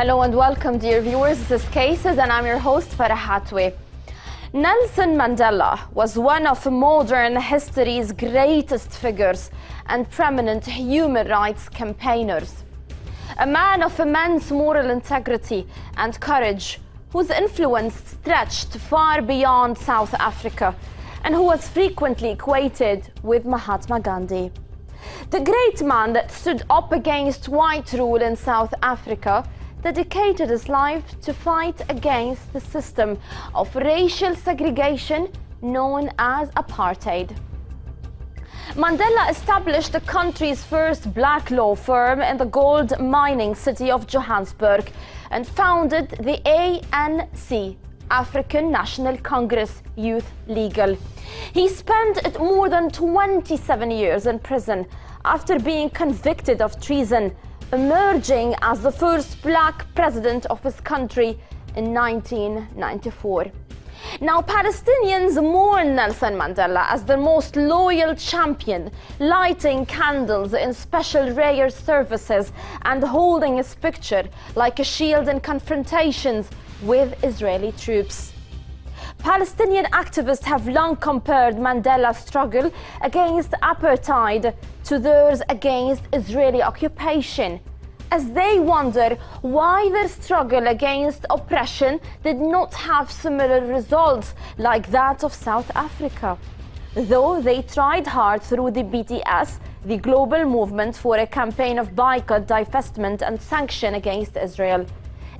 Hello and welcome, dear viewers. This is Cases and I'm your host, Farah Atoui. Nelson Mandela was one of modern history's greatest figures and prominent human rights campaigners. A man of immense moral integrity and courage, whose influence stretched far beyond South Africa and who was frequently equated with Mahatma Gandhi. The great man that stood up against white rule in South Africa dedicated his life to fight against the system of racial segregation known as apartheid. Mandela established the country's first black law firm in the gold mining city of Johannesburg and founded the ANC, African National Congress Youth Legal. He spent more than 27 years in prison after being convicted of treason, emerging as the first black president of his country in 1994. Now, Palestinians mourn Nelson Mandela as the most loyal champion, lighting candles in special prayer services and holding his picture like a shield in confrontations with Israeli troops. Palestinian activists have long compared Mandela's struggle against apartheid to theirs against Israeli occupation, as they wonder why their struggle against oppression did not have similar results like that of South Africa. Though they tried hard through the BDS, the global movement for a campaign of boycott, divestment and sanction against Israel.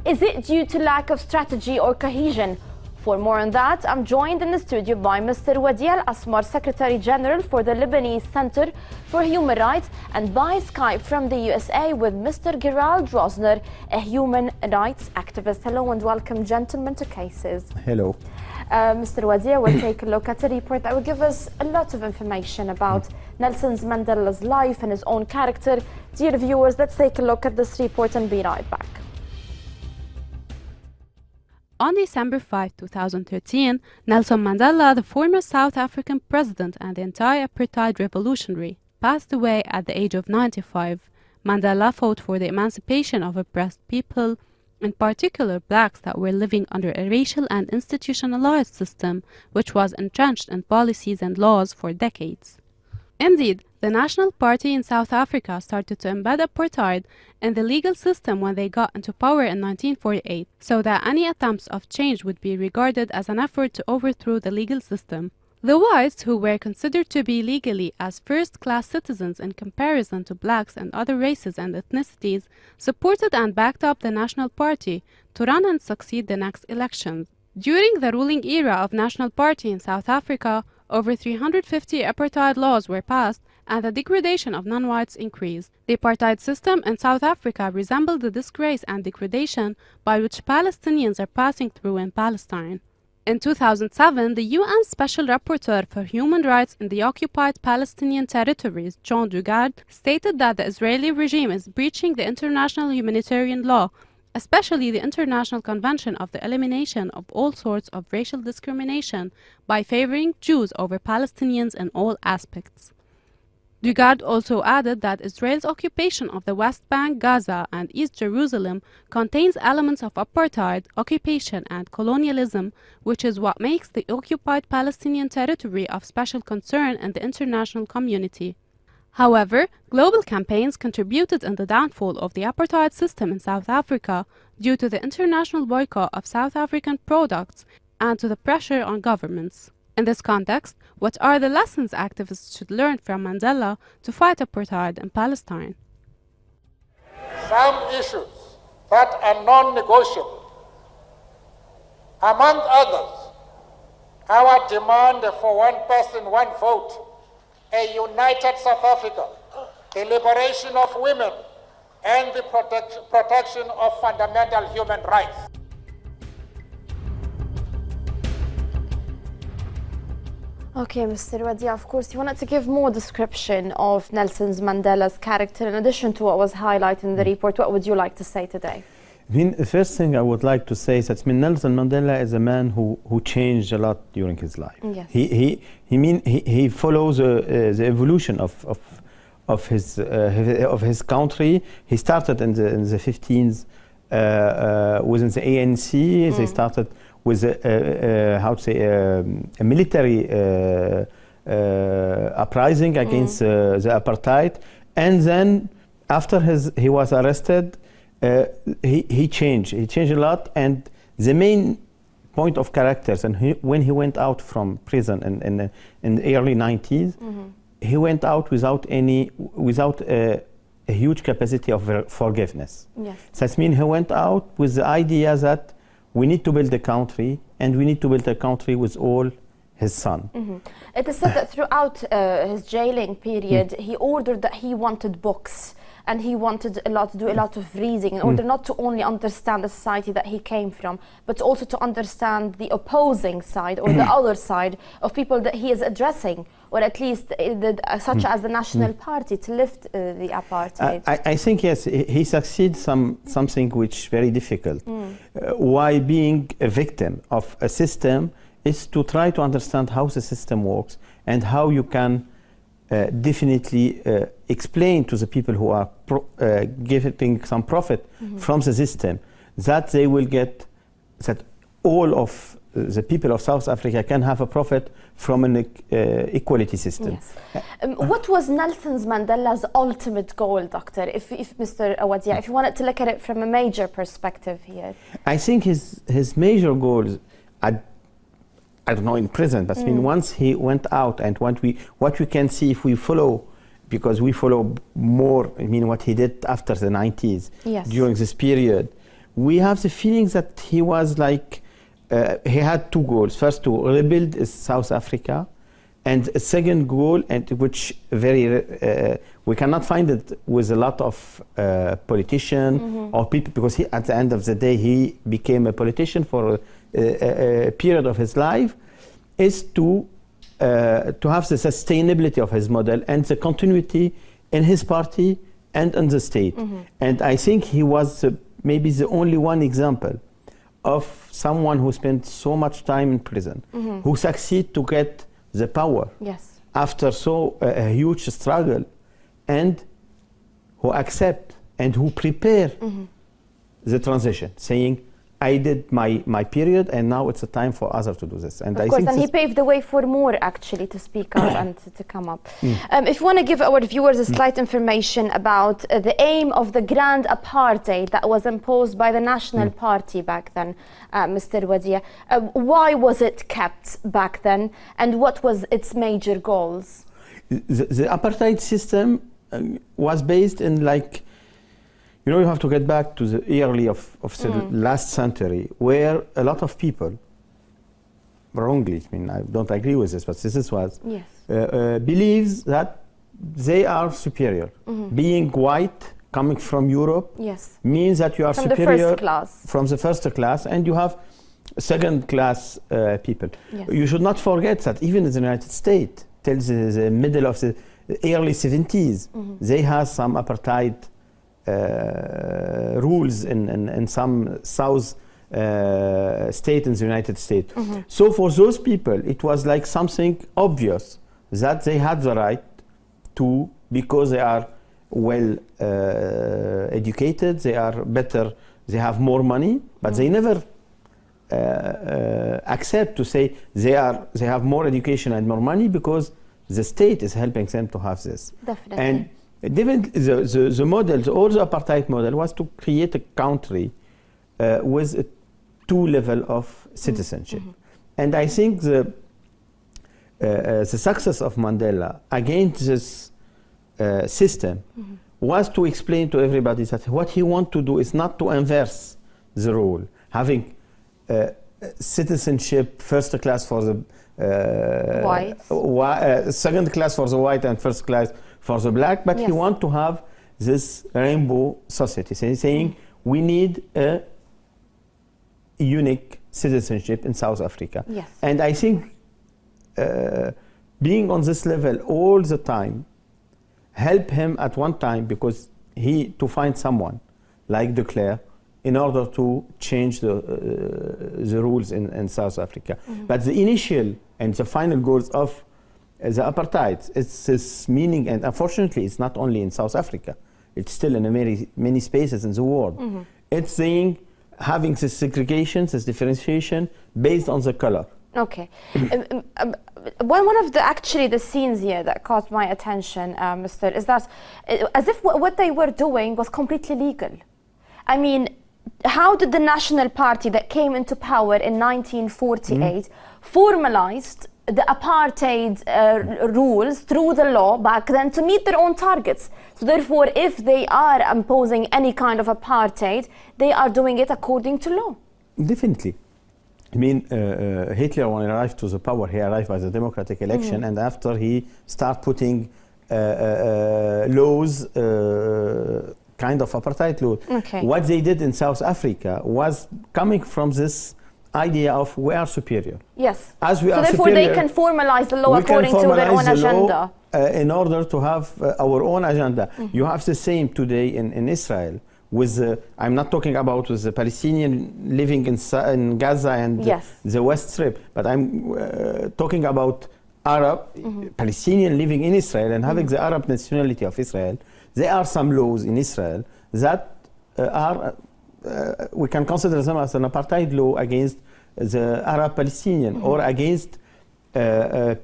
Is it due to lack of strategy or cohesion? For more on that, I'm joined in the studio by Mr. Wadih Al-Asmar, Secretary General for the Lebanese Center for Human Rights, and by Skype from the USA with Mr. Gerald Rozner, a human rights activist. Hello and welcome, gentlemen, to Cases. Hello. Mr. Wadih will take a look at a report that will give us a lot of information about Nelson Mandela's life and his own character. Dear viewers, let's take a look at this report and be right back. On December 5, 2013, Nelson Mandela, the former South African president and the anti-apartheid revolutionary, passed away at the age of 95. Mandela fought for the emancipation of oppressed people, in particular blacks that were living under a racial and institutionalized system which was entrenched in policies and laws for decades. Indeed, the National Party in South Africa started to embed apartheid in the legal system when they got into power in 1948, so that any attempts of change would be regarded as an effort to overthrow the legal system. The whites, who were considered to be legally as first-class citizens in comparison to blacks and other races and ethnicities, supported and backed up the National Party to run and succeed the next elections. During the ruling era of National Party in South Africa, over 350 apartheid laws were passed and the degradation of non-whites increased. The apartheid system in South Africa resembled the disgrace and degradation by which Palestinians are passing through in Palestine. In 2007, the UN Special Rapporteur for Human Rights in the occupied Palestinian territories, John Dugard, stated that the Israeli regime is breaching the international humanitarian law, especially the International Convention of the Elimination of all sorts of racial discrimination by favoring Jews over Palestinians in all aspects. Dugard also added that Israel's occupation of the West Bank, Gaza, and East Jerusalem contains elements of apartheid, occupation, and colonialism, which is what makes the occupied Palestinian territory of special concern in the international community. However, global campaigns contributed in the downfall of the apartheid system in South Africa due to the international boycott of South African products and to the pressure on governments. In this context, what are the lessons activists should learn from Mandela to fight apartheid in Palestine? Some issues that are non-negotiable. Among others, our demand for one person, one vote, a united South Africa, the liberation of women, and the protection of fundamental human rights. Okay, Mr. Wadih, of course, you wanted to give more description of Nelson Mandela's character in addition to what was highlighted in the report. What would you like to say today? The first thing I would like to say is that Nelson Mandela is a man who changed a lot during his life. Yes. He follows the evolution of his country. He started in the 15s within the ANC. They started with a military uprising against the apartheid, and then after he was arrested, he changed. He changed a lot, and the main point of characters. And when he went out from prison in the early 90s, he went out without a huge capacity of forgiveness. Yes. So that means he went out with the idea that we need to build a country, and we need to build a country with all his son. It is said that throughout his jailing period, he ordered that he wanted books, and he wanted to do a lot of reading in order not to only understand the society that he came from, but also to understand the opposing side or the other side of people that he is addressing, or at least such as the National Party, to lift the apartheid. I think, yes, he succeeds something which is very difficult. Why being a victim of a system is to try to understand how the system works and how you can definitely explain to the people who are getting some profit from the system that they will get, that all of the people of South Africa can have a profit from an equality system. Yes. What was Nelson Mandela's ultimate goal, Doctor, if Mr. Wadih, if you wanted to look at it from a major perspective here? I think his major goals, I don't know in prison, but I mean once he went out, and what we can see if we follow, because we follow more, I mean what he did after the 90s, during this period, we have the feeling that he was like, he had two goals. First, to rebuild South Africa, and a second goal, and which we cannot find it with a lot of politicians or people, because at the end of the day he became a politician for a period of his life, is to have the sustainability of his model and the continuity in his party and in the state. And I think he was maybe the only one example of someone who spent so much time in prison, who succeed to get the power after a huge struggle, and who accept and who prepare the transition, saying, I did my period, and now it's a time for others to do this. And of course, and he paved the way for more actually to speak up and to come up. If you want to give our viewers a slight information about the aim of the grand apartheid that was imposed by the National Party back then, Mr. Wadih, why was it kept back then, and what was its major goals? The apartheid system was based in, like, you know, you have to get back to the early of the last century, where a lot of people, wrongly, I mean, I don't agree with this, but this was, believes that they are superior. Being white, coming from Europe, means that you are from superior the first class. From the first class, and you have second class people. You should not forget that even in the United States, till the middle of the early 70s, they had some apartheid rules in some South state in the United States. So for those people, it was like something obvious that they had the right to, because they are well educated, they are better, they have more money, but they never accept to say they have more education and more money because the state is helping them to have this. Definitely. And the model, all the apartheid model was to create a country with a two level of citizenship. And I think the success of Mandela against this system was to explain to everybody that what he wants to do is not to inverse the role, having citizenship first class for the white, second class for the white, and first class for the black, but he wants to have this rainbow society, saying we need a unique citizenship in South Africa. And I think being on this level all the time helped him at one time, because to find someone like de Klerk in order to change the rules in South Africa. But the initial and the final goals of the apartheid, it's this meaning, and unfortunately it's not only in South Africa, it's still in many spaces in the world. It's saying having this segregation, this differentiation based on the color. Okay. One of the scenes here that caught my attention, Mr., is that as if what they were doing was completely legal. I mean, how did the National Party that came into power in 1948 formalized the apartheid rules through the law back then to meet their own targets? So therefore, if they are imposing any kind of apartheid, they are doing it according to law. Definitely. I mean, Hitler, when he arrived to the power, he arrived by the democratic election, and after he started putting laws, kind of apartheid law. Okay. What they did in South Africa was coming from this idea of we are superior. Yes. As we so are therefore superior, they can formalize the law according to their own agenda. In order to have our own agenda. You have the same today in Israel. With I'm not talking about with the Palestinian living in Gaza and the West Strip, but I'm talking about Arab Palestinian living in Israel and having the Arab nationality of Israel. There are some laws in Israel that are we can consider them as an apartheid law against the Arab Palestinian or against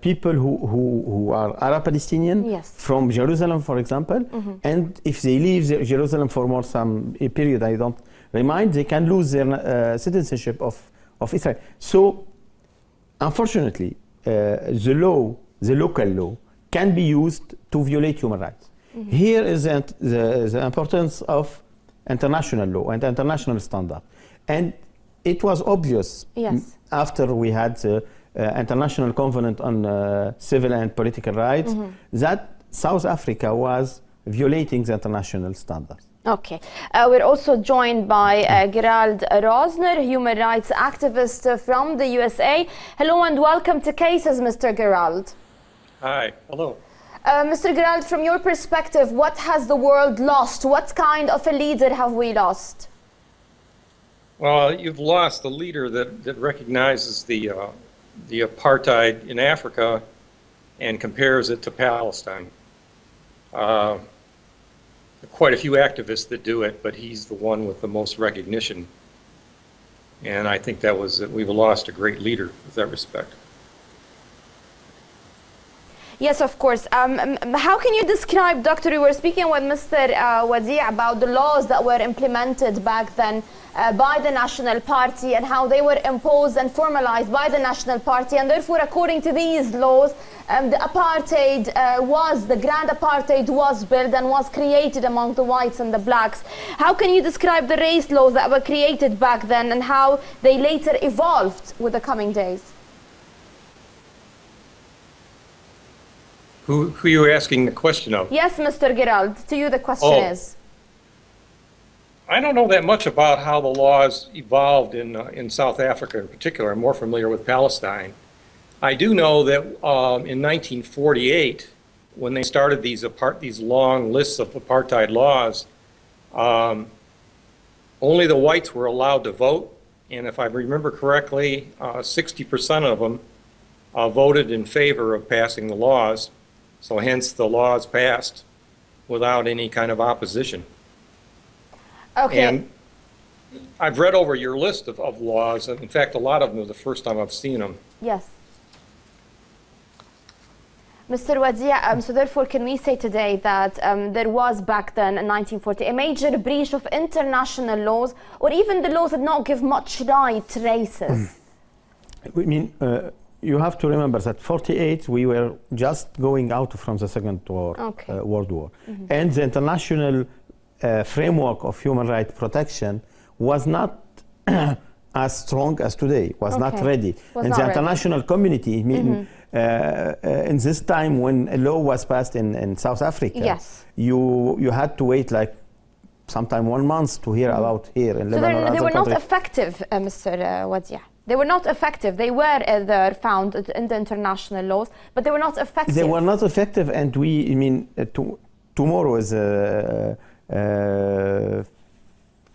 people who are Arab Palestinian from Jerusalem, for example, and if they leave Jerusalem for more some period, I don't remind, they can lose their citizenship of Israel. So, unfortunately, the local law, can be used to violate human rights. Here is the importance of international law and international standard, and it was obvious after we had the International Covenant on Civil and Political Rights that South Africa was violating the international standards. Okay. We're also joined by Gerald Rozner, human rights activist from the USA. Hello and welcome to Cases, Mr. Gerald. Hi. Hello. Mr. Gerald, from your perspective, what has the world lost? What kind of a leader have we lost? Well, you've lost a leader that recognizes the apartheid in Africa and compares it to Palestine. Quite a few activists that do it, but he's the one with the most recognition. And I think that was we've lost a great leader with that respect. Yes, of course. How can you describe, Doctor, we were speaking with Mr. Wadih about the laws that were implemented back then by the National Party and how they were imposed and formalized by the National Party, and therefore, according to these laws, the apartheid the grand apartheid was built and was created among the whites and the blacks. How can you describe the race laws that were created back then and how they later evolved with the coming days? Who are you asking the question of? Yes, Mr. Gerald, to you the question is. I don't know that much about how the laws evolved in South Africa in particular. I'm more familiar with Palestine. I do know that in 1948, when they started these long lists of apartheid laws, only the whites were allowed to vote, and if I remember correctly, 60% of them voted in favor of passing the laws. So hence the laws passed without any kind of opposition. Okay. And I've read over your list of laws, and in fact a lot of them are the first time I've seen them. Yes. Mr. Wadih, so therefore can we say today that there was back then in 1940 a major breach of international laws, or even the laws did not give much right to races? I mean, you have to remember that 48 we were just going out from the Second World War, and the international framework of human rights protection was not as strong as today, was not ready. And the international community, I mean, in this time when a law was passed in South Africa, you had to wait like sometime 1 month to hear about here in Lebanon. So they were not effective, Mr. Wadih. They were not effective. They were found in the international laws, but they were not effective. They were not effective, and we, I mean, tomorrow is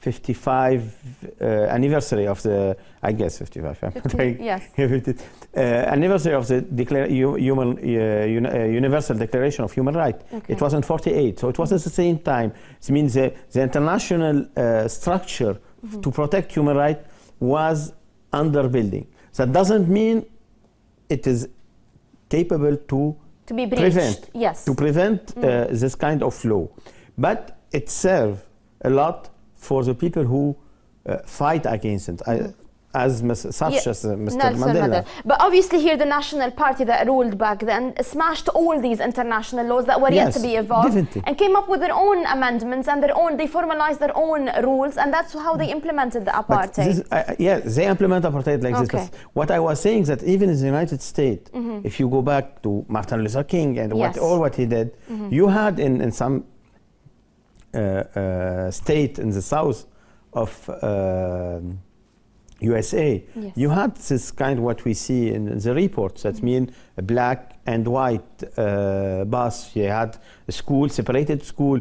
55 anniversary of the, I guess 55. 50, yes. Anniversary of the Universal Declaration of Human Rights. Okay. It was in 48, so it was at the same time. It means the international structure to protect human rights was under building. That doesn't mean it is capable to be breached. Prevent, yes. to prevent this kind of law. But it serves a lot for the people who fight against it, as such as Mr. Mandela. But obviously here the National Party that ruled back then smashed all these international laws that were yet to be evolved, definitely. and came up with their own amendments and they formalized their own rules, and that's how they implemented the apartheid. They implement apartheid like this. But what I was saying that even in the United States, if you go back to Martin Luther King and what he did, you had in some state in the south of USA, you had this kind of what we see in the reports. That mean black and white bus. You had a school, separated school.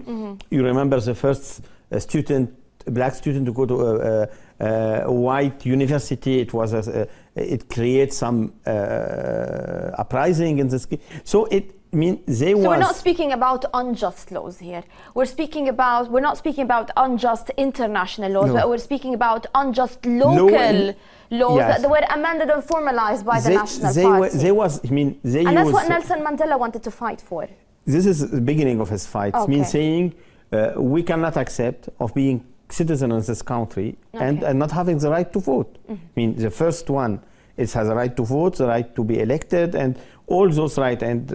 You remember the first black student to go to a white university. It was it created some uprising in the school. So so we're not speaking about unjust laws here. We're not speaking about unjust international laws, but we're speaking about unjust local laws that were amended and formalized by the National Party. And that's what Nelson Mandela wanted to fight for. This is the beginning of his fight. It means saying we cannot accept of being citizens of this country and not having the right to vote. I mean, the first one has a right to vote, the right to be elected, and all those rights. And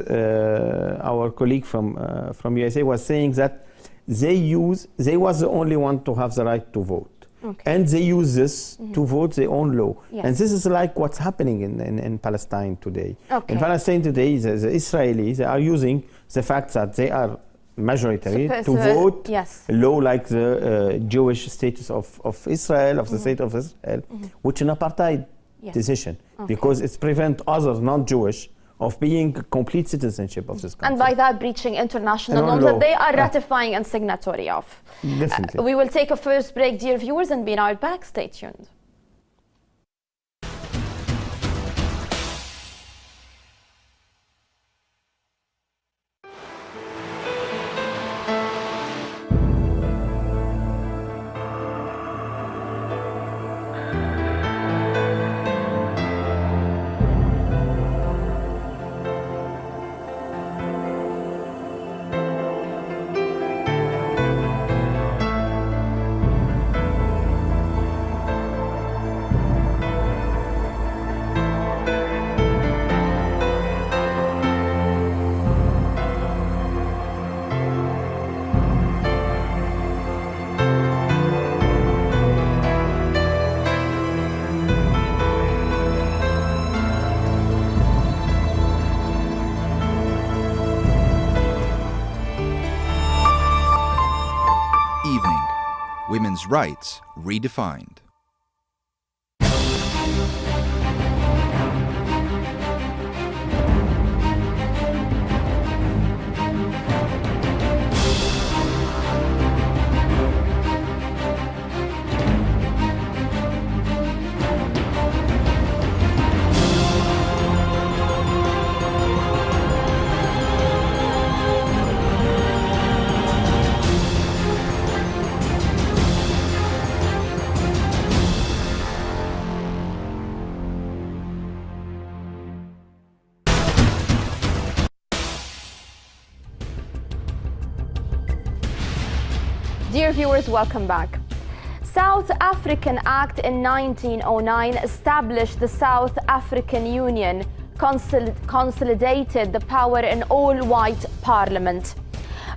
our colleague from USA was saying that they was the only one to have the right to vote, and they use this to vote their own law. And this is like what's happening in Palestine today. In Palestine today, the Israelis, they are using the fact that they are majority to vote law like the Jewish status of Israel, of the state of Israel, which is an apartheid decision, because it prevents others non-Jewish of being complete citizenship of this country. And by that breaching international norms that they are ratifying and signatory of. Definitely. We will take a first break, dear viewers, and be right back. Stay tuned. Women's rights redefined. Dear viewers, welcome back. South African Act in 1909 established the South African Union, consolidated the power in all-white parliament.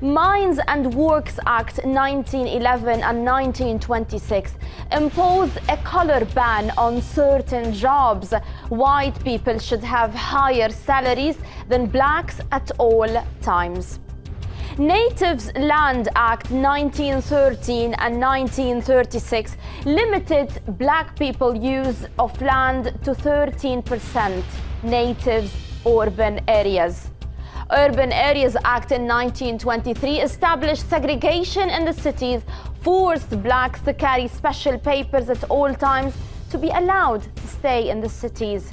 Mines and Works Act 1911 and 1926 imposed a color ban on certain jobs. White people should have higher salaries than blacks at all times. Natives Land Act 1913 and 1936 limited black people's use of land to 13% natives urban areas. Urban Areas Act in 1923 established segregation in the cities forced blacks to carry special papers at all times to be allowed to stay in the cities.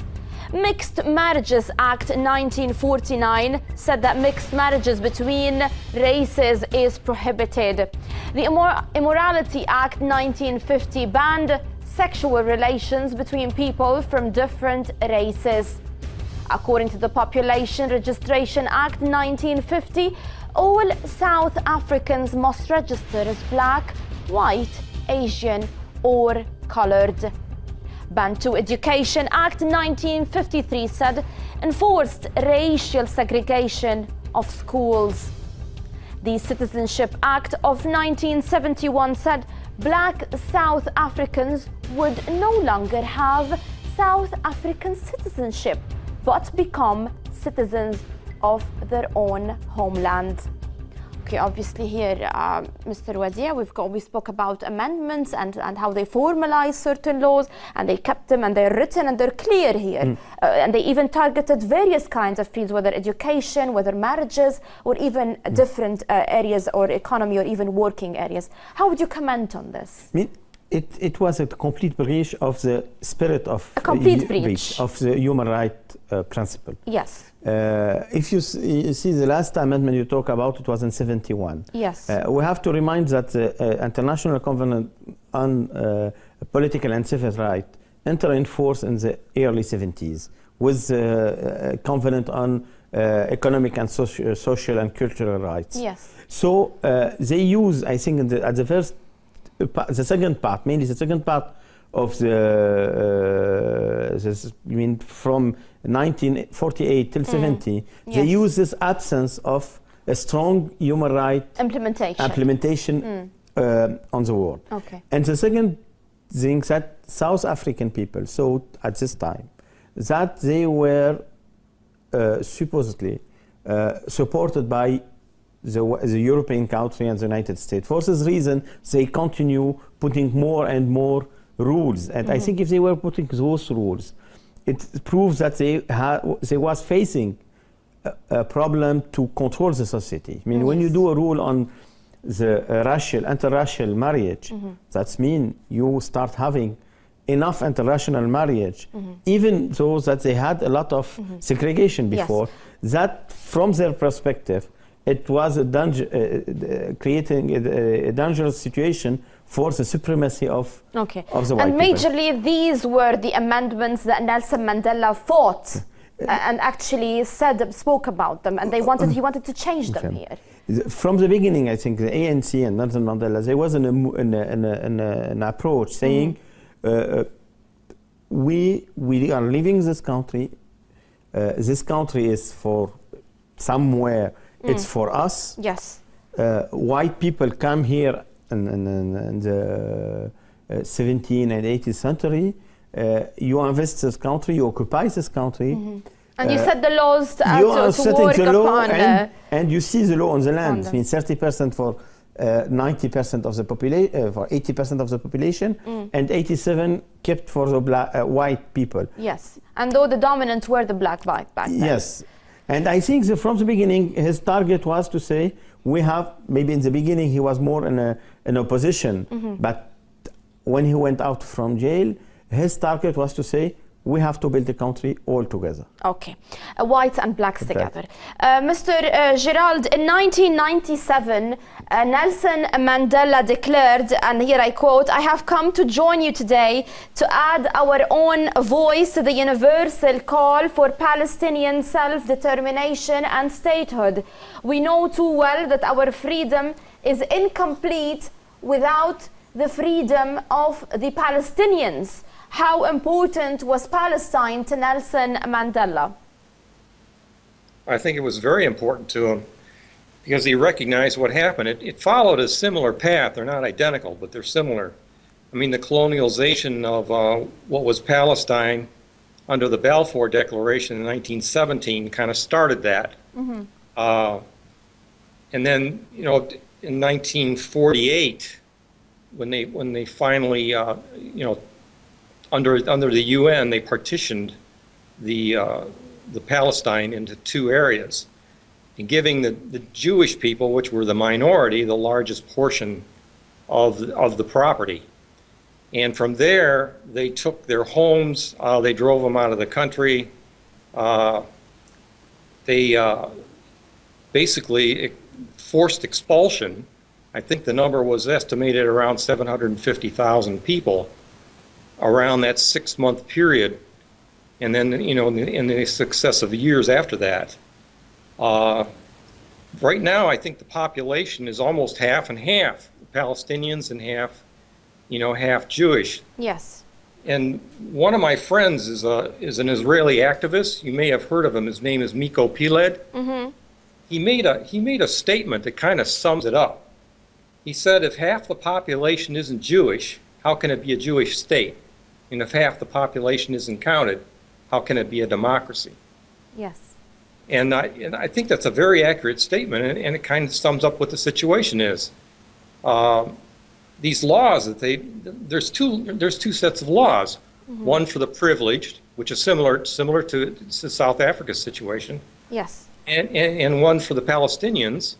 Mixed Marriages Act 1949 said that mixed marriages between races is prohibited. The Immorality Act 1950 banned sexual relations between people from different races. According to the Population Registration Act 1950, all South Africans must register as black, white, Asian, or colored. Bantu Education Act 1953 said enforced racial segregation of schools. The Citizenship Act of 1971 said black South Africans would no longer have South African citizenship, but become citizens of their own homeland. Okay, obviously here, Mr. Wadih, we spoke about amendments and how they formalize certain laws, and they kept them, and they're written, and they're clear here. And they even targeted various kinds of fields, whether education, whether marriages, or even different areas or economy, or even working areas. How would you comment on this? It was a complete breach of the spirit of a complete breach of the human rights principle. Yes. If you see the last amendment you talk about, it was in 71. Yes. We have to remind that the International Covenant on Political and Civil Rights entered in force in the early 70s with a covenant on economic and social and cultural rights. Yes. So they use, I think, at the second part, mainly the second part of from 1948 till 70, they use this absence of a strong human rights implementation on the world. Okay. And the second thing that South African people saw at this time, that they were supposedly supported by the European country and the United States. For this reason, they continue putting more and more rules. And I think if they were putting those rules, it proves that they was facing a problem to control the society. I mean, when you do a rule on the interracial marriage, that means you start having enough interracial marriage, even though that they had a lot of segregation before, that from their perspective, it was creating a dangerous situation for the supremacy of the white people. And majorly, these were the amendments that Nelson Mandela fought and actually spoke about them, and he wanted to change them here. From the beginning, I think the ANC and Nelson Mandela, there was an approach saying, we are leaving this country. This country is for somewhere. It's for us. Yes. White people come here in the 17th and 18th century. You invest this country, you occupy this country. And you set the laws to work upon. And you see the law on the land. I mean, 30% for 90% of the population, for 80% of the population, and 87% kept for the white people. Yes. And though the dominant were the black back then. Yes. And I think that from the beginning, his target was to say, we have, maybe in the beginning he was more in opposition, but when he went out from jail, his target was to say, we have to build a country all together. Okay, whites and blacks together. Mr. Gerald, in 1997, Nelson Mandela declared, and here I quote, "I have come to join you today to add our own voice to the universal call for Palestinian self-determination and statehood. We know too well that our freedom is incomplete without the freedom of the Palestinians." How important was Palestine to Nelson Mandela? I think it was very important to him because he recognized what happened. It followed a similar path. They're not identical, but they're similar. I mean, the colonialization of what was Palestine under the Balfour Declaration in 1917 kind of started that. And then, you know, in 1948, when they finally, you know, under the UN, they partitioned the Palestine into two areas, and giving the Jewish people, which were the minority, the largest portion of the property. And from there, they took their homes, they drove them out of the country. They basically forced expulsion. I think the number was estimated around 750,000 people around that 6-month period. And then, you know, in the successive years after that. Right now, I think the population is almost half and half, Palestinians and half Jewish. Yes. And one of my friends is an Israeli activist. You may have heard of him. His name is Miko Piled. Mm-hmm. He made a statement that kind of sums it up. He said, if half the population isn't Jewish, how can it be a Jewish state? And if half the population isn't counted, how can it be a democracy? Yes. And I think that's a very accurate statement, and it kind of sums up what the situation is. These laws that there's two sets of laws. Mm-hmm. One for the privileged, which is similar to South Africa's situation. Yes. And one for the Palestinians.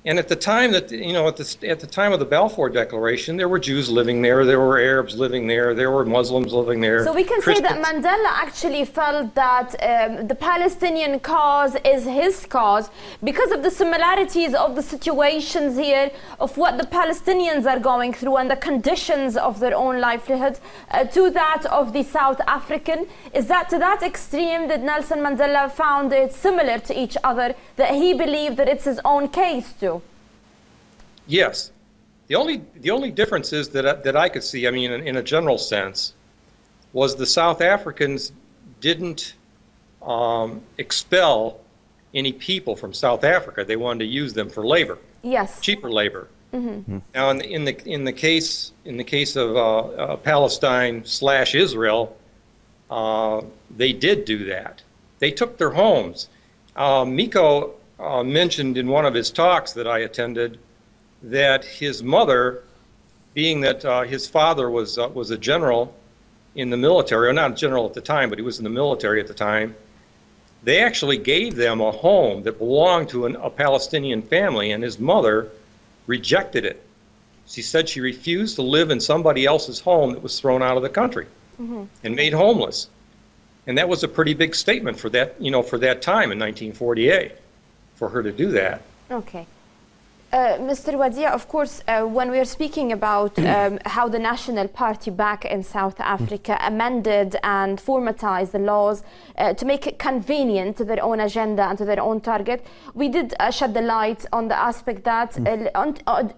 And at the time that, you know, at the time of the Balfour Declaration, there were Jews living there were Arabs living there were Muslims living there. So we can say that Mandela actually felt that the Palestinian cause is his cause because of the similarities of the situations here, of what the Palestinians are going through and the conditions of their own livelihood, to that of the South African. Is that to that extreme that Nelson Mandela found it similar to each other, that he believed that it's his own case too? Yes. The only difference is that I could see, I mean, in a general sense, was the South Africans didn't expel any people from South Africa. They wanted to use them for labor. Yes. Cheaper labor. Mm-hmm. Now, in the case of Palestine/Israel, they did do that. They took their homes. Miko mentioned in one of his talks that I attended that his mother, being that his father was a general in the military, or not a general at the time, but he was in the military at the time, they actually gave them a home that belonged to a Palestinian family, and his mother rejected it. She said she refused to live in somebody else's home that was thrown out of the country. Mm-hmm. And made homeless. And that was a pretty big statement for that, you know, for that time in 1948, for her to do that. Okay. Mr. Wadih, of course, when we are speaking about how the National Party back in South Africa amended and formatized the laws to make it convenient to their own agenda and to their own target, we did shed the light on the aspect that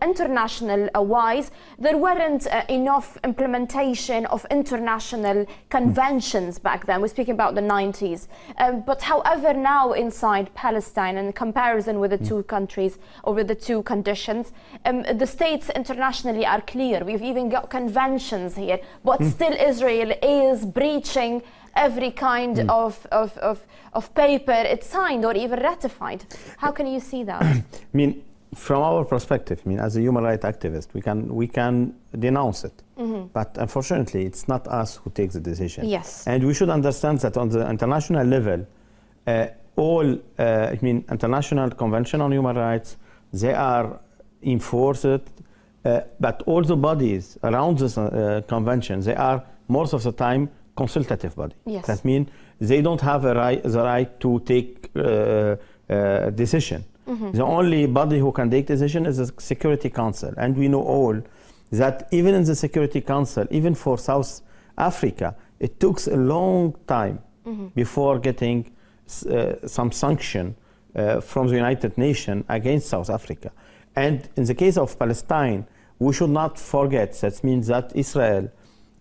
international-wise, there weren't enough implementation of international conventions back then. We're speaking about the 90s. But however, now inside Palestine, in comparison with the two countries, or with the two conditions, the states internationally are clear. We've even got conventions here, but still Israel is breaching every kind of paper it's signed or even ratified. How can you see that? I mean, from our perspective, I mean, as a human rights activist, we can denounce it. Mm-hmm. But unfortunately, it's not us who takes the decision. Yes. And we should understand that on the international level, international convention on human rights, they are enforced, but all the bodies around this convention, they are most of the time consultative body. Yes. That means they don't have the right to take decision. Mm-hmm. The only body who can take decision is the Security Council, and we know all that even in the Security Council, even for South Africa, it took a long time before getting some sanction from the United Nations against South Africa. And in the case of Palestine, we should not forget that means that Israel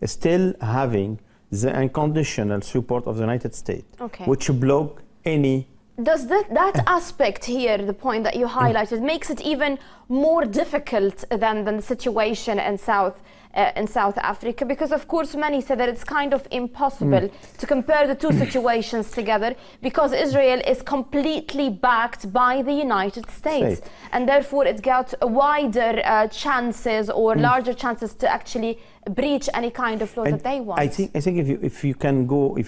is still having the unconditional support of the United States, which block any. Does that aspect here, the point that you highlighted, makes it even more difficult than the situation in South in South Africa? Because of course many say that it's kind of impossible to compare the two situations together, because Israel is completely backed by the United States, and therefore it got wider chances or larger chances to actually breach any kind of law that they want. I think if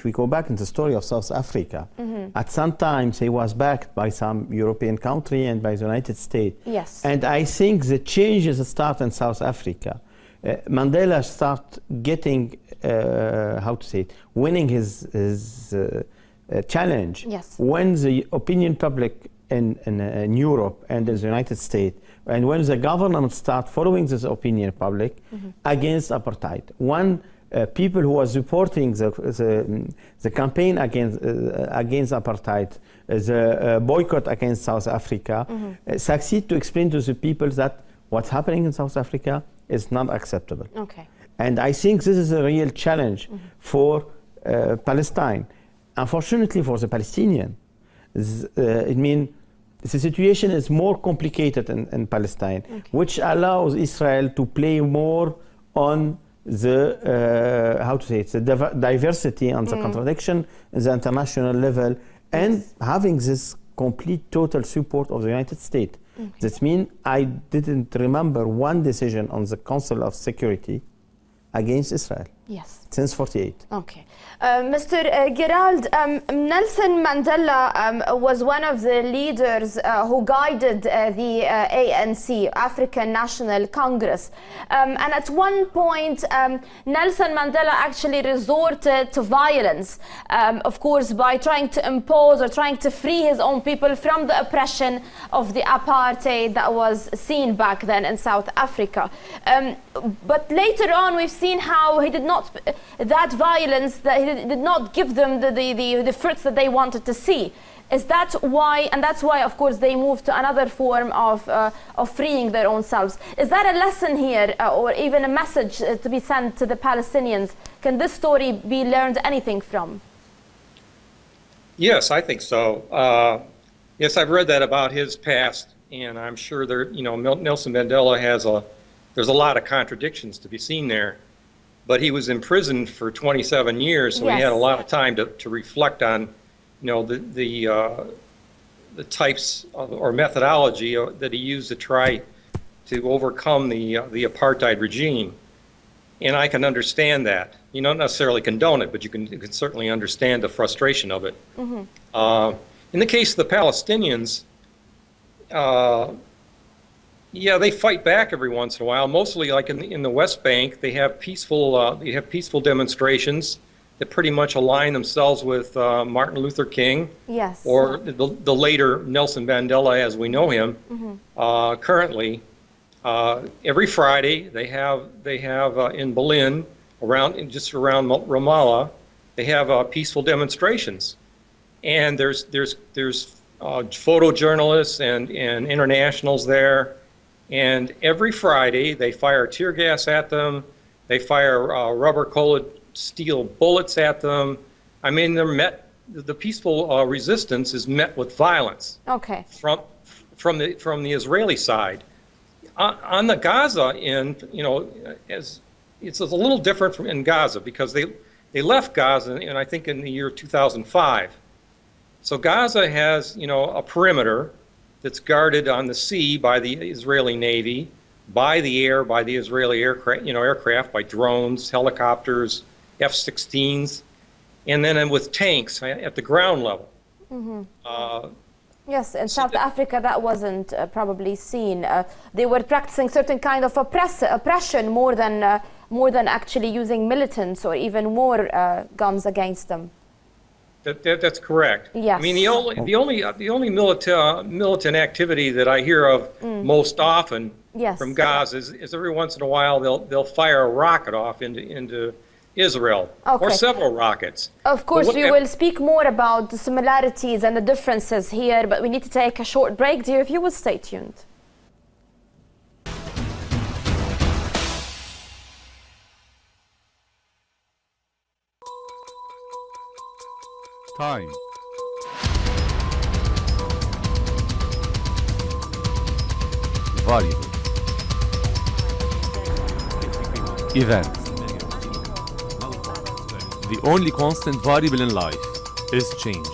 we go back in the story of South Africa, at some times he was backed by some European country and by the United States. Yes. And I think the changes start in South Africa. Mandela start getting, winning his challenge. Yes. When the opinion public in Europe and in the United States, and when the government start following this opinion public against apartheid, people who are supporting the campaign against apartheid, the boycott against South Africa, succeed to explain to the people that what's happening in South Africa is not acceptable. Okay. And I think this is a real challenge for Palestine. Unfortunately for the Palestinian, the situation is more complicated in Palestine, which allows Israel to play more on the the diversity and the contradiction in the international level, and having this complete total support of the United States. That means I didn't remember one decision on the Council of Security against Israel. Yes. Since 48. Okay. Mr. Gerald, Nelson Mandela was one of the leaders who guided the ANC, African National Congress. And at one point, Nelson Mandela actually resorted to violence, of course, by trying to impose or trying to free his own people from the oppression of the apartheid that was seen back then in South Africa. But later on, we've seen how he did not, that violence, that he did not give them the fruits that they wanted to see. Is that why, and that's why, of course, they moved to another form of freeing their own selves. Is that a lesson here, or even a message to be sent to the Palestinians? Can this story be learned anything from? Yes, I think so. Yes, I've read that about his past, and I'm sure Nelson Mandela there's a lot of contradictions to be seen there. But he was imprisoned for 27 years, so he had a lot of time to reflect on, the types or methodology that he used to try to overcome the apartheid regime. And I can understand that. You don't necessarily condone it, but you can certainly understand the frustration of it. In the case of the Palestinians, yeah, they fight back every once in a while. Mostly, like in the West Bank, they have peaceful demonstrations that pretty much align themselves with Martin Luther King, or the later Nelson Mandela, as we know him. Currently, every Friday they have in Berlin, just around Ramallah, they have peaceful demonstrations, and there's photojournalists and internationals there. And every Friday, they fire tear gas at them. They fire rubber-coated steel bullets at them. I mean, the peaceful resistance is met with violence. Okay. From the Israeli side. On the Gaza end, it's a little different from in Gaza, because they left Gaza, and I think in the year 2005. So Gaza has a perimeter that's guarded on the sea by the Israeli Navy, by the air by the Israeli aircraft, by drones, helicopters, F-16s, and then with tanks at the ground level. Yes, in South Africa that wasn't probably seen. They were practicing certain kind of oppression more than actually using militants or even more guns against them. That's correct. Yes. I mean, the only militant activity that I hear of most often from Gaza is every once in a while they'll fire a rocket off into Israel, or several rockets. Of course, we will speak more about the similarities and the differences here, but we need to take a short break. Dear viewers, stay tuned. Time. Valuable. Events. The only constant variable in life is change.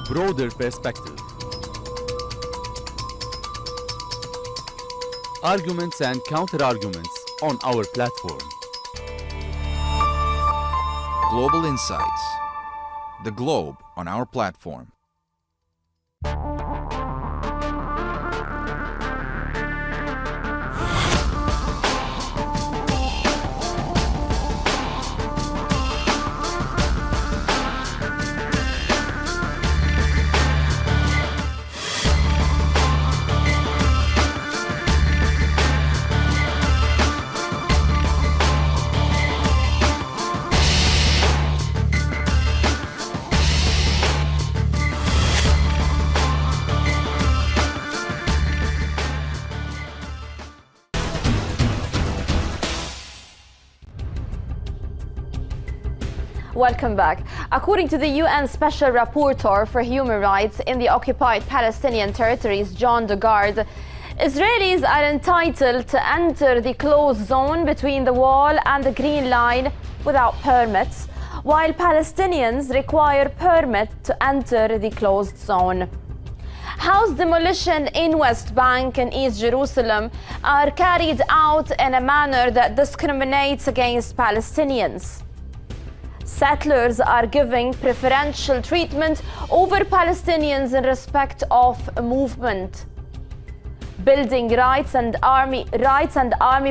Broader perspective. Arguments and counter-arguments on our platform. Global Insights. The globe on our platform. Welcome back. According to the UN Special Rapporteur for Human Rights in the occupied Palestinian territories, John Dugard, Israelis are entitled to enter the closed zone between the wall and the Green Line without permits, while Palestinians require permit to enter the closed zone. House demolition in West Bank and East Jerusalem are carried out in a manner that discriminates against Palestinians. Settlers are giving preferential treatment over Palestinians in respect of movement. Building rights and army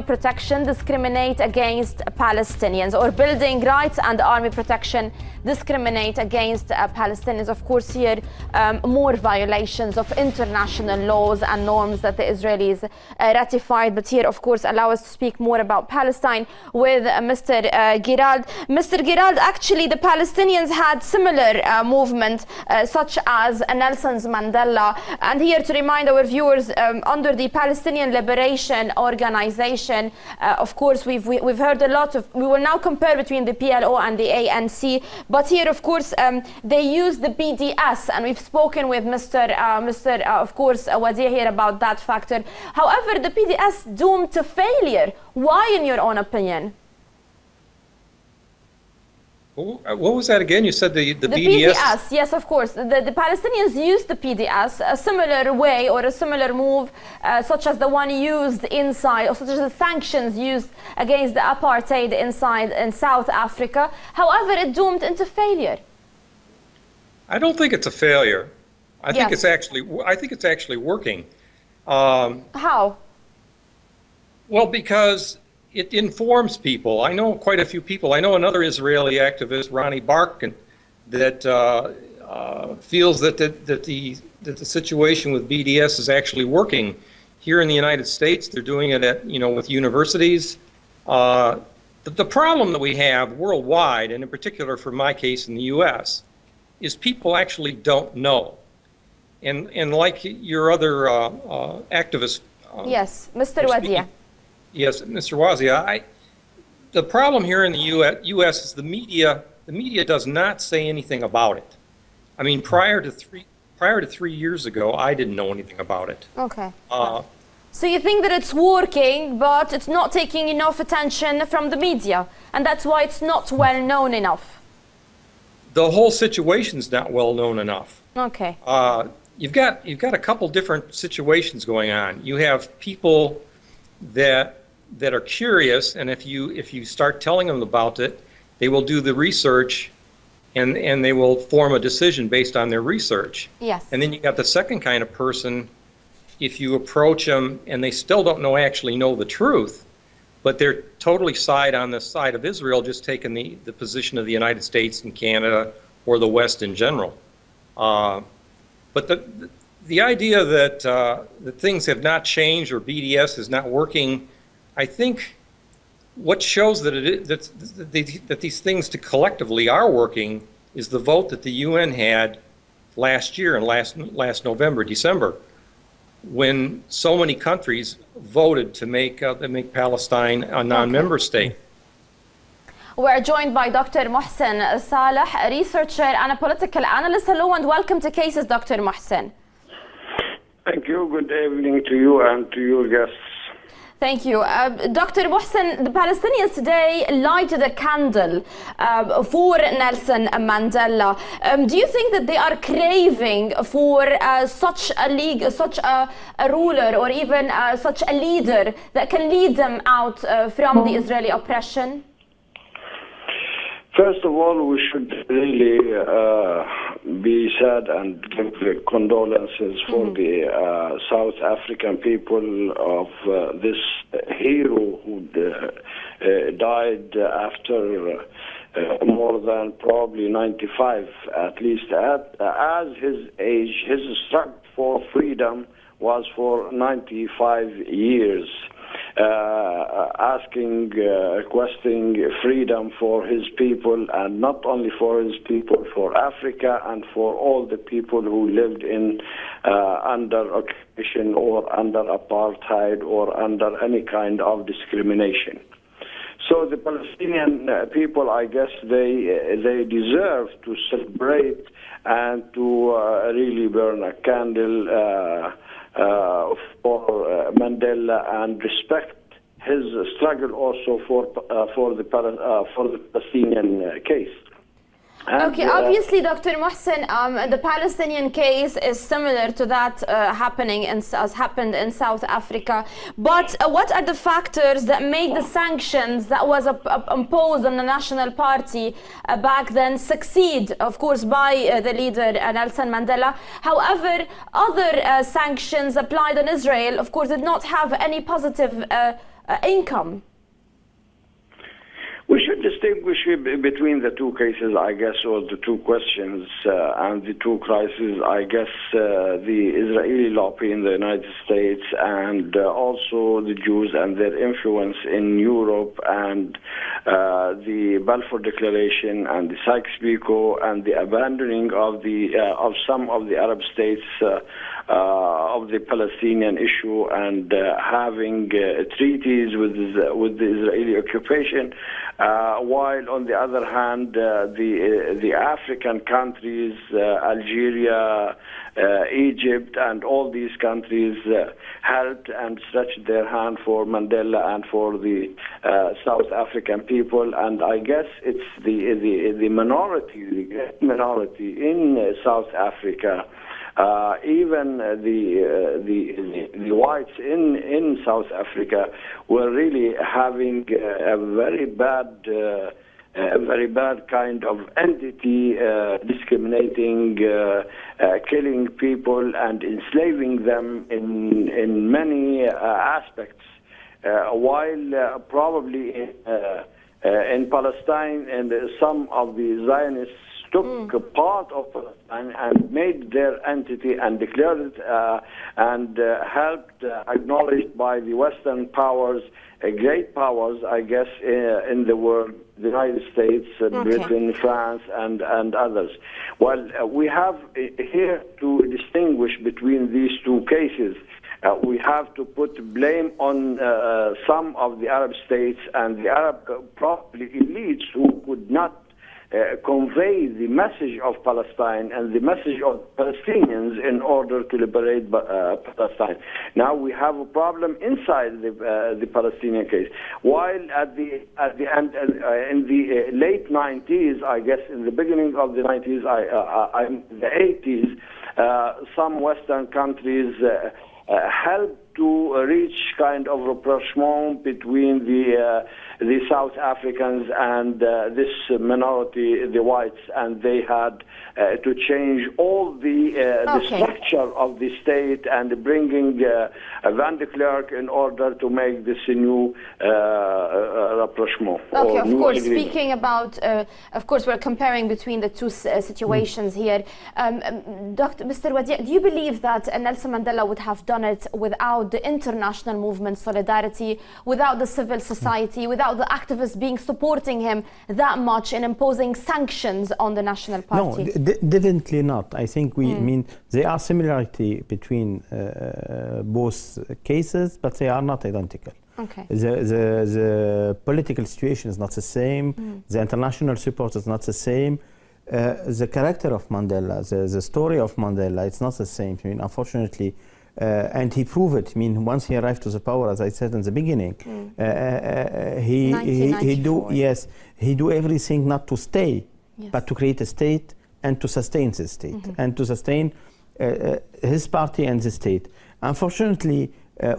protection discriminate against Palestinians, or building rights and army protection discriminate against Palestinians. Of course, here more violations of international laws and norms that the Israelis ratified. But here, of course, allow us to speak more about Palestine with Mr. Gerald. Mr. Gerald, actually, the Palestinians had similar movement, such as Nelson Mandela. And here to remind our viewers, under the Palestinian Liberation Organization, of course, we've heard a lot of. We will now compare between the PLO and the ANC. But here, of course, they use the BDS, and we've spoken with Mr. Of course, Wadih here about that factor. However, the BDS doomed to failure. Why, in your own opinion? What was that again? You said the BDS? PDS, yes, of course. The Palestinians used the PDS, a similar way or a similar move, such as the one used inside, or such as the sanctions used against the apartheid inside in South Africa. However, it doomed into failure. I don't think it's a failure. I think it's actually working. How? Well, because it informs people. I know quite a few people. I know another Israeli activist, Ronnie Barkin, that feels that the situation with BDS is actually working. Here in the United States, they're doing it at with universities. The problem that we have worldwide, and in particular for my case in the U.S., is people actually don't know. And like your other activist. Yes, Mr. Wadih. Yes, Mr. Wadih, the problem here in the U.S. is the media does not say anything about it. I mean, prior to 3 years ago, I didn't know anything about it. Okay. So you think that it's working, but it's not taking enough attention from the media, and that's why it's not well known enough. The whole situation's not well known enough. Okay. You've got a couple different situations going on. You have people that are curious, and if you start telling them about it, they will do the research, and they will form a decision based on their research. Yes. And then you got the second kind of person. If you approach them and they still don't actually know the truth, but they're totally on the side of Israel, just taking the position of the United States and Canada or the West in general. But the idea that things have not changed or BDS is not working, I think what shows that these things collectively are working is the vote that the UN had last year and last November, December, when so many countries voted to make Palestine a non-member state. We're joined by Dr. Mohsen Saleh, a researcher and a political analyst. Hello and welcome to Cases, Dr. Mohsen. Thank you. Good evening to you and to your guests. Thank you. Dr. Mohsen, the Palestinians today lighted a candle for Nelson Mandela. Do you think that they are craving for such a league, such a ruler, or even such a leader that can lead them out from the Israeli oppression? First of all, we should really be sad and give condolences for the South African people of this hero who died after more than probably 95, at least as his age. His struggle for freedom was for 95 years. Requesting freedom for his people, and not only for his people, for Africa and for all the people who lived in under occupation or under apartheid or under any kind of discrimination. So the Palestinian people, I guess, they deserve to celebrate and to really burn a candle for Mandela and respect his struggle also for the Palestinian case. And, okay, obviously, Dr. Mohsen, the Palestinian case is similar to that as happened in South Africa. But what are the factors that made the sanctions that was imposed on the National Party back then succeed, of course, by the leader Nelson Mandela? However, other sanctions applied on Israel, of course, did not have any positive income. We should distinguish between the two cases, I guess, or the two questions and the two crises. I guess the Israeli lobby in the United States and also the Jews and their influence in Europe and the Balfour Declaration and the Sykes-Picot and the abandoning of some of the Arab states of the Palestinian issue and having treaties with the Israeli occupation. While on the other hand, the African countries, Algeria, Egypt, and all these countries helped and stretched their hand for Mandela and for the South African people. And I guess it's the minority, the great minority in South Africa. Even the whites in South Africa were really having a very bad kind of entity, discriminating, killing people and enslaving them in many aspects. While probably in Palestine and some of the Zionists took a part of Palestine and made their entity and declared it and helped, acknowledged by the Western powers, great powers, I guess, in the world, the United States, Britain, France, and others. Well, we have here to distinguish between these two cases. We have to put blame on some of the Arab states and the Arab probably elites who could not convey the message of Palestine and the message of Palestinians in order to liberate Palestine. Now we have a problem inside the Palestinian case. While at the end, in the late 90s, I guess in the beginning of the 90s, the 80s, some Western countries helped to reach kind of rapprochement between the South Africans and this minority, the whites, and they had to change all the structure of the state and bringing Van de Klerk in order to make this a new rapprochement. Okay, of course. Agreement. Speaking about, of course, we're comparing between the two situations here. Mr. Wadih, do you believe that Nelson Mandela would have done it without the international movement solidarity, without the civil society, without the activists being supporting him that much in imposing sanctions on the National Party? No, definitely not. I think we mean there are similarity between both cases, but they are not identical. Okay. The political situation is not the same. The international support is not the same. The character of Mandela, the story of Mandela, it's not the same. I mean, unfortunately, and he proved it. I mean, once he arrived to the power, as I said in the beginning, he do everything not to stay, but to create a state and to sustain the state and to sustain his party and the state. Unfortunately,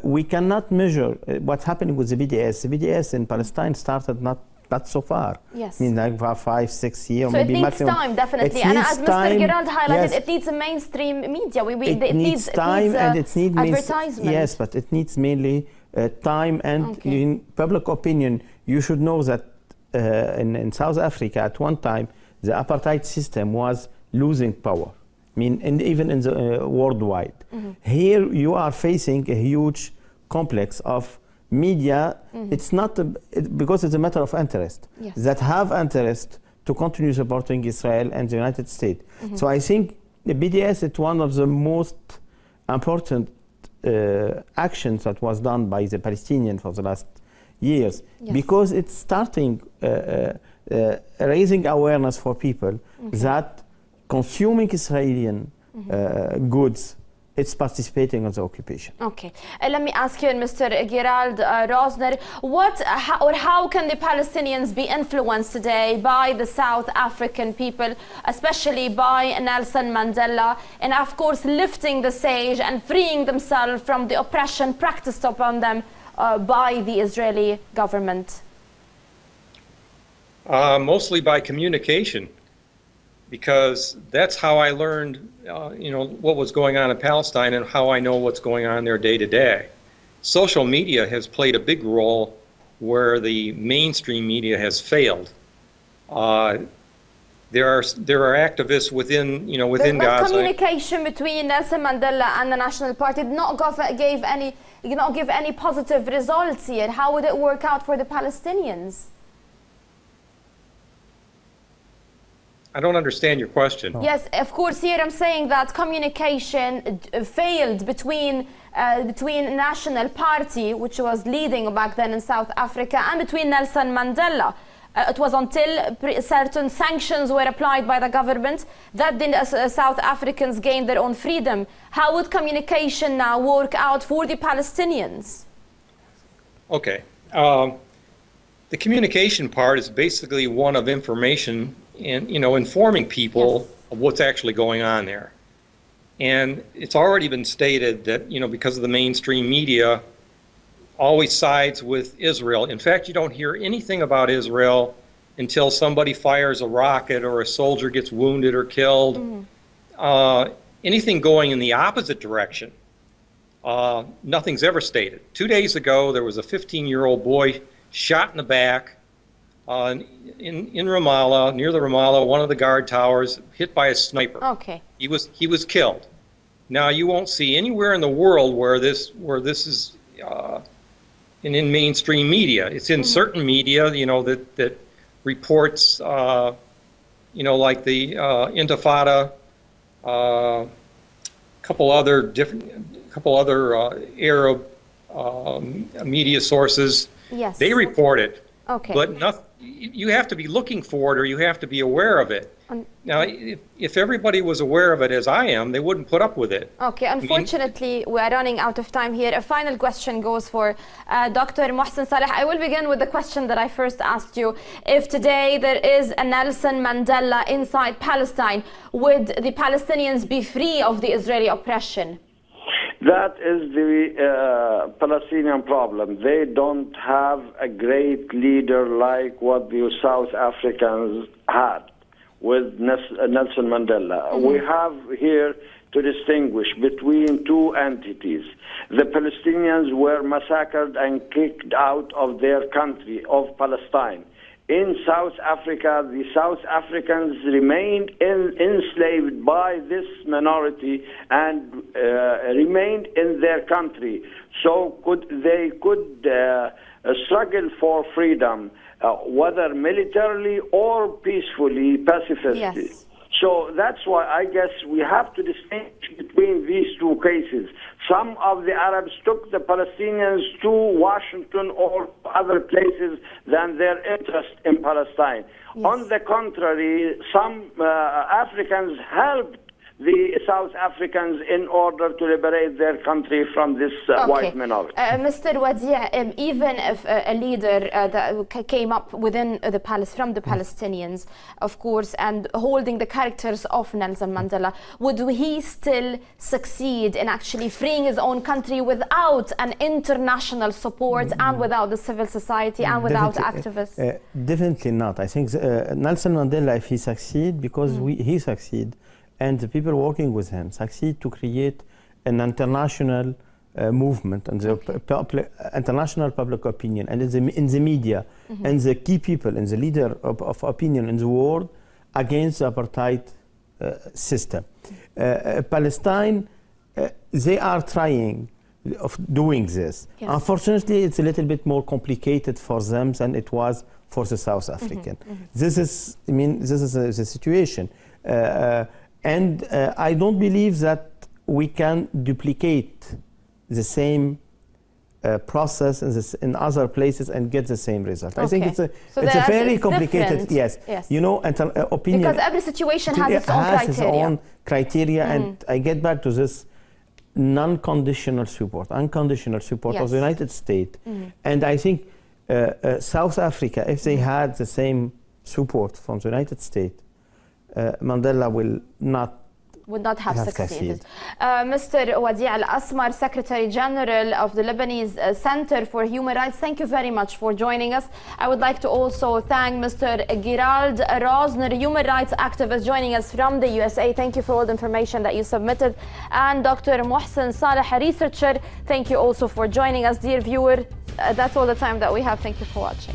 we cannot measure what's happening with the BDS. The BDS in Palestine started not so far. Yes. I mean, like 5, 6 years, so maybe it needs maximum. time, definitely. It And needs as Mr. time, Gerald highlighted, yes. it needs a mainstream media. It needs time and it needs advertisement. Yes, but it needs mainly time and in public opinion. You should know that in South Africa at one time the apartheid system was losing power. I mean, and even in the worldwide. Here you are facing a huge complex of media. It's not because it's a matter of interest that have interest to continue supporting Israel and the United States. So I think the BDS is one of the most important actions that was done by the Palestinians for the last years, because it's starting raising awareness for people that consuming Israeli goods, it's participating in the occupation. Okay. Let me ask you, Mr. Gerald Rozner, how can the Palestinians be influenced today by the South African people, especially by Nelson Mandela, and of course lifting the siege and freeing themselves from the oppression practiced upon them by the Israeli government? Mostly by communication, because that's how I learned, what was going on in Palestine and how I know what's going on there day to day. Social media has played a big role where the mainstream media has failed. There are activists within Gaza. But communication between Nelson Mandela and the National Party did not give any positive results here. How would it work out for the Palestinians? I don't understand your question. Yes, of course. Here I'm saying that communication failed between National Party, which was leading back then in South Africa, and between Nelson Mandela. It was until certain sanctions were applied by the government that the South Africans gained their own freedom. How would communication now work out for the Palestinians? Okay. The communication part is basically one of information and informing people of what's actually going on there. And it's already been stated that because of the mainstream media always sides with Israel. In fact, you don't hear anything about Israel until somebody fires a rocket or a soldier gets wounded or killed. Anything going in the opposite direction, nothing's ever stated. 2 days ago, there was a 15-year-old boy shot in the back in Ramallah, near the Ramallah, one of the guard towers, hit by a sniper. Okay. He was killed. Now you won't see anywhere in the world where this is in mainstream media. It's in certain media, that reports, like the Intifada, couple other Arab media sources. Yes. They report it. Okay. But you have to be looking for it, or you have to be aware of it. Now, if everybody was aware of it as I am, they wouldn't put up with it. Okay, unfortunately, we are running out of time here. A final question goes for Dr. Mohsen Saleh. I will begin with the question that I first asked you. If today there is a Nelson Mandela inside Palestine, would the Palestinians be free of the Israeli oppression? That is the Palestinian problem. They don't have a great leader like what the South Africans had with Nelson Mandela. We have here to distinguish between two entities. The Palestinians were massacred and kicked out of their country, of Palestine. In South Africa, the South Africans remained enslaved by this minority and remained in their country. So they could struggle for freedom, whether militarily or peacefully, pacifistly. Yes. So that's why I guess we have to distinguish between these two cases. Some of the Arabs took the Palestinians to Washington or other places than their interest in Palestine. Yes. On the contrary, some Africans helped the South Africans in order to liberate their country from this white minority. Mr. Wadih, even if a leader that came up within from the Palestinians, of course, and holding the characters of Nelson Mandela, would he still succeed in actually freeing his own country without an international support and without the civil society and without activists? Definitely not. I think Nelson Mandela, if he succeed, because he succeed, and the people working with him succeed to create an international movement and the international public opinion and in the media and the key people and the leader of opinion in the world against the apartheid system. Palestine, they are trying of doing this. Yes. Unfortunately, it's a little bit more complicated for them than it was for the South African. This is, I mean, this is the situation. And I don't believe that we can duplicate the same process in other places and get the same result. I think it's a very complicated, yes. You know, opinion. Because every situation has its own criteria. And I get back to this unconditional support of the United States. And I think South Africa, if they had the same support from the United States, Mandela would not have succeeded. Mr. Wadih Al-Asmar, Secretary General of the Lebanese Center for Human Rights, thank you very much for joining us. I would like to also thank Mr. Gerald Rozner, human rights activist, joining us from the USA. Thank you for all the information that you submitted. And Dr. Mohsen Saleh, a researcher, thank you also for joining us. Dear viewer, that's all the time that we have. Thank you for watching.